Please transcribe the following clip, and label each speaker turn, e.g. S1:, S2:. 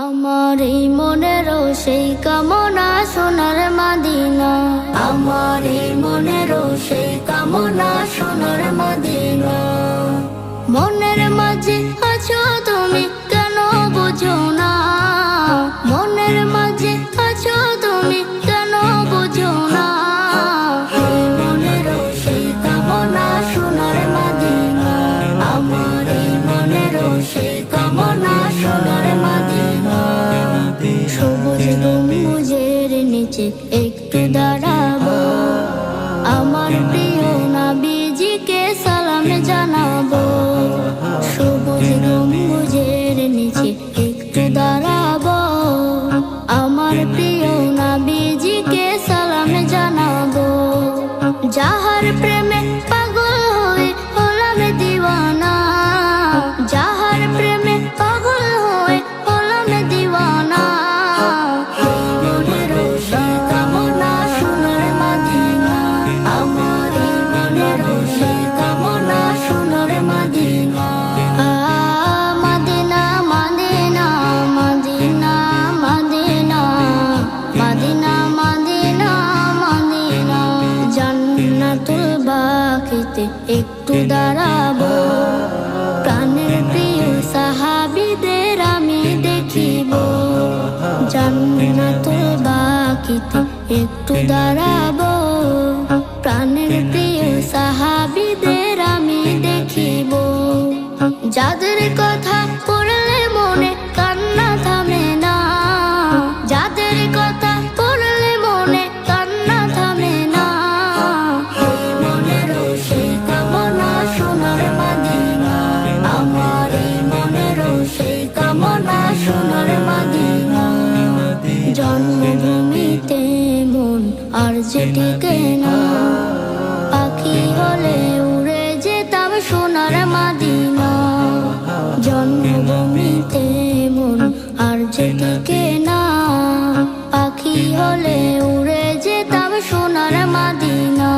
S1: আমার এই মনেরও সেই কামনা সোনার মদিনা, আমার এই মনেরও সেই কামনা সোনার মদিনা। মনের মাঝে আছো তুমি কেন বুঝো না, মনের মাঝে আছো তুমি কেন বুঝো না। এই মনেরও সেই কামনা সোনার মদিনা, আমার এই মনেরও সেই কামনা সোনার মদিনা। সবুজ গম্বুজের নিচে একটু দাঁড়াবো, আমার প্রিয় নবীজিকে সালাম জানাবো। সবুজ গম্বুজের নিচে একটু দাঁড়াবো, আমার প্রিয় নবীজিকে সালাম জানাবো। যাহার প্রেমে পাগল হয়ে হলাম দিওয়ানা, যাহার প্রেমে পাগল হয়ে হলাম দিওয়ানা। এই মনেরও সেই কামনা সোনার মদিনা, আমার এই মনেরও সেই কামনা সোনার Medina. Medina Medina Medina Medina Medina Medina Medina. জান্নাতুল বাকিতে একটু দাঁড়াবো, প্রাণের প্রিয় সাহাবীদের আমি দেখিব। জান্নাতুল বাকিতে একটু দাঁড়াবো, প্রাণের প্রিয় সাহাবীদের আমি দেখিব। যাদের কথা পড়লে মনে কান্না থামে না, যাদের কথা পড়লে মনে কান্না থামে না। এই মনেরও সেই কামনা সোনার মদিনা, আমার এই মনেরও সেই কামনা সোনার মদিনা। জন্মভূমিতে মন আর যে টিকে না, পাখি হলে উড়ে যেতাম সোনার মদিনা। জন্মভূমিতে মন আর যে টিকে না, পাখি হলে উড়ে যেতাম সোনার মদিনা।